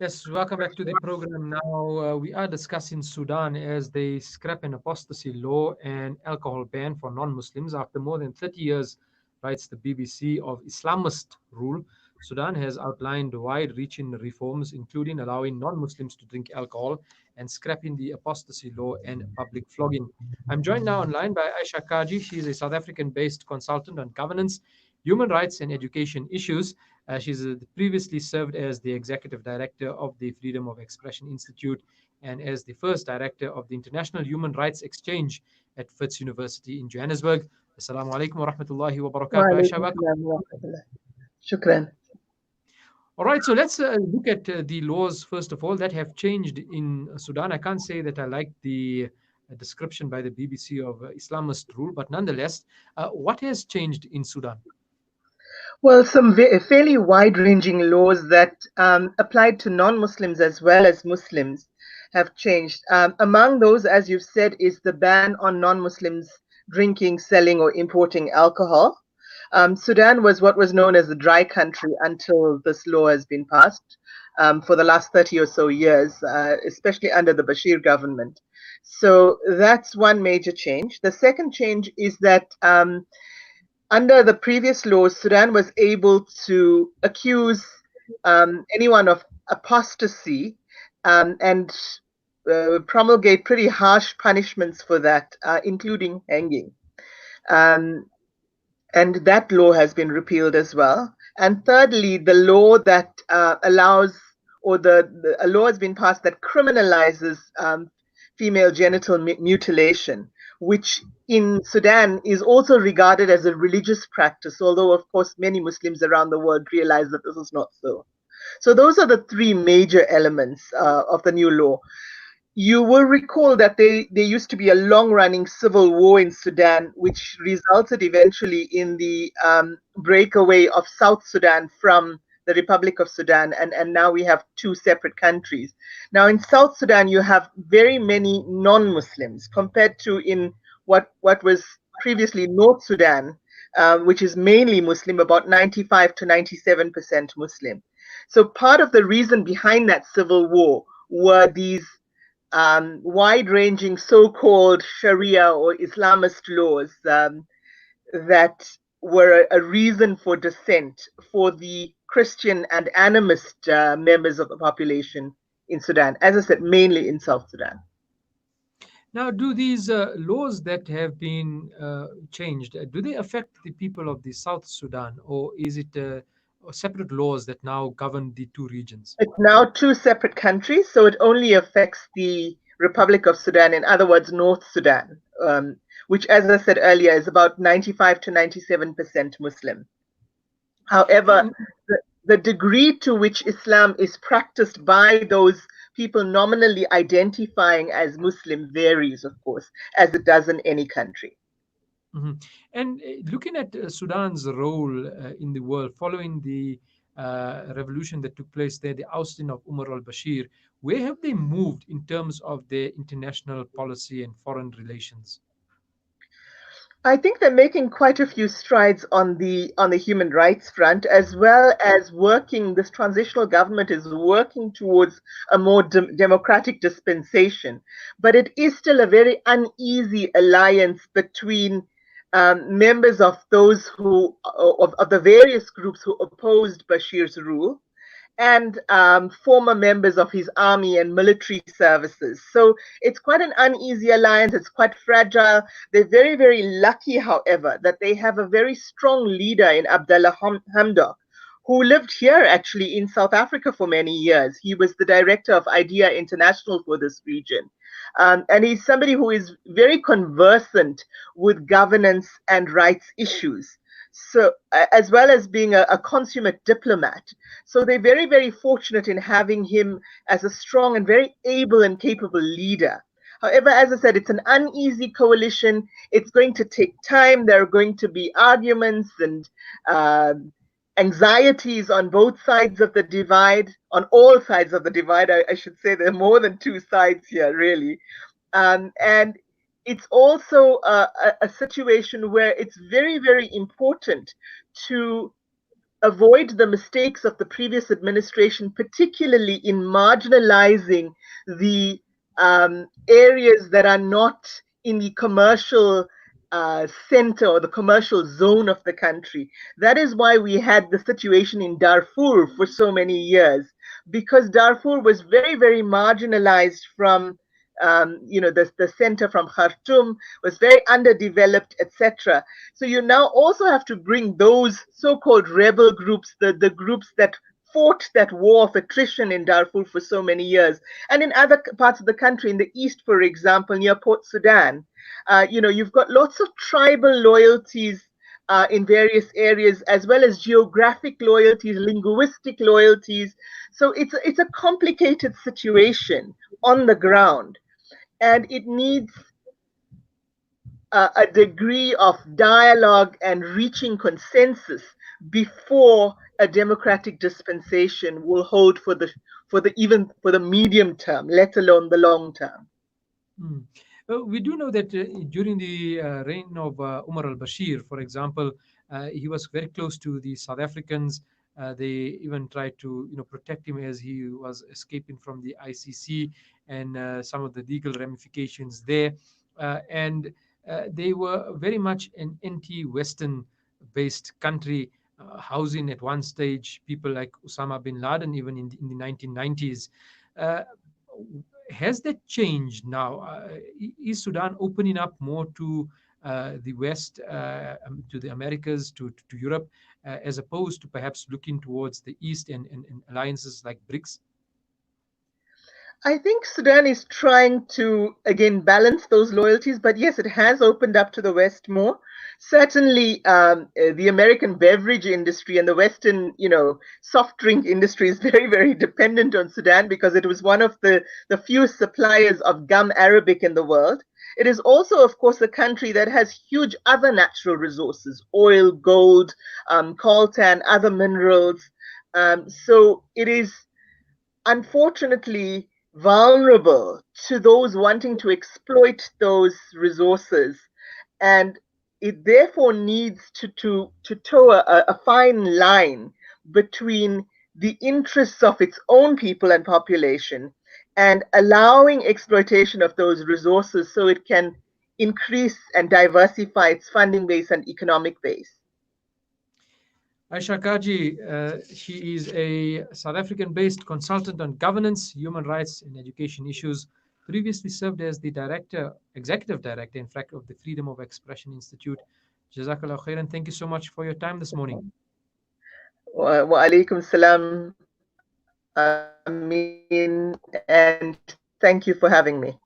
Yes, welcome back to the program. Now, we are discussing Sudan as they scrap an apostasy law and alcohol ban for non Muslims. After more than 30 years, writes the BBC, of Islamist rule, Sudan has outlined wide reaching reforms, including allowing non Muslims to drink alcohol and scrapping the apostasy law and public flogging. I'm joined now online by Aisha Kaji. She is a South African based consultant on governance, human rights, and education issues. She's previously served as the executive director of the Freedom of Expression Institute and as the first director of the International Human Rights Exchange at Wits University in Johannesburg. Assalamu alaikum wa rahmatullahi wa Wa barakatuh. Aisha, alaikum welcome. salam wa rahmatullah. Shukran. All right, so let's look at the laws first of all that have changed in Sudan. I can't say that I like the description by the BBC of Islamist rule, but nonetheless, what has changed in Sudan? Well, some fairly wide-ranging laws that applied to non-Muslims as well as Muslims have changed. Among those, as you've said, is the ban on non-Muslims drinking, selling, or importing alcohol. Sudan was what was known as a dry country until this law has been passed for the last 30 or so years, especially under the Bashir government. So that's one major change. The second change is that under the previous laws, Sudan was able to accuse anyone of apostasy and promulgate pretty harsh punishments for that, including hanging. And that law has been repealed as well. And thirdly, the law that allows, or a law has been passed that criminalizes female genital mutilation, which in Sudan is also regarded as a religious practice, although, of course, many Muslims around the world realize that this is not so. So those are the three major elements of the new law. You will recall that there used to be a long-running civil war in Sudan, which resulted eventually in the breakaway of South Sudan from the Republic of Sudan, and now we have two separate countries. Now, in South Sudan, you have very many non-Muslims compared to in what was previously North Sudan, which is mainly Muslim, about 95 to 97% Muslim. So part of the reason behind that civil war were these wide-ranging so-called Sharia or Islamist laws that were a reason for dissent for the Christian and animist members of the population in Sudan, as I said, mainly in South Sudan. Now, do these laws that have been changed, do they affect the people of the South Sudan, or is it separate laws that now govern the two regions? It's now two separate countries, so it only affects the Republic of Sudan, in other words, North Sudan, which, as I said earlier, is about 95 to 97% Muslim. However, the degree to which Islam is practiced by those people nominally identifying as Muslim varies, of course, as it does in any country. Mm-hmm. And looking at Sudan's role in the world following the revolution that took place there, the ousting of Umar al-Bashir, where have they moved in terms of their international policy and foreign relations? I think they're making quite a few strides on the human rights front, as well as working. This transitional government is working towards a more democratic dispensation, but it is still a very uneasy alliance between members of those who of the various groups who opposed Bashir's rule and former members of his army and military services. So it's quite an uneasy alliance. It's quite fragile. They're very, very lucky, however, that they have a very strong leader in Abdullah Hamdok, who lived here actually in South Africa for many years. He was the director of IDEA International for this region. And he's somebody who is very conversant with governance and rights issues. So, as well as being a consummate diplomat. So they're very, very fortunate in having him as a strong and very able and capable leader. However, as I said, it's an uneasy coalition. It's going to take time. There are going to be arguments and anxieties on both sides of the divide, on all sides of the divide. I should say there are more than two sides here, really. And it's also a situation where it's very, very important to avoid the mistakes of the previous administration, particularly in marginalizing the areas that are not in the commercial center or the commercial zone of the country. That is why we had the situation in Darfur for so many years, because Darfur was very, very marginalized from the center, from Khartoum, was very underdeveloped, etc. So you now also have to bring those so-called rebel groups, the groups that fought that war of attrition in Darfur for so many years, and in other parts of the country, in the east, for example, near Port Sudan. You've got lots of tribal loyalties in various areas, as well as geographic loyalties, linguistic loyalties. So it's a complicated situation on the ground, and it needs a degree of dialogue and reaching consensus before a democratic dispensation will hold for the medium term, let alone the long term. Mm. We do know that during the reign of Umar al-Bashir, for example, he was very close to the South Africans. They even tried to, protect him as he was escaping from the ICC and some of the legal ramifications there. And they were very much an anti-Western based country, housing at one stage people like Osama bin Laden, even in the 1990s. Uh, has that changed now? Is Sudan opening up more to the West, to the Americas, to Europe, as opposed to perhaps looking towards the East and alliances like BRICS? I think Sudan is trying to, again, balance those loyalties, but yes, it has opened up to the West more. Certainly, the American beverage industry and the Western, soft drink industry is very, very dependent on Sudan because it was one of the few suppliers of gum arabic in the world. It is also, of course, a country that has huge other natural resources: oil, gold, coltan, other minerals. So it is unfortunately vulnerable to those wanting to exploit those resources, and it therefore needs to toe a fine line between the interests of its own people and population and allowing exploitation of those resources so it can increase and diversify its funding base and economic base. Aisha Kaji, she is a South African based consultant on governance, human rights, and education issues. Previously served as the executive director, in fact, of the Freedom of Expression Institute. Jazakallah khairan. Thank you so much for your time this morning. Wa alaikum salam, Amin, and thank you for having me.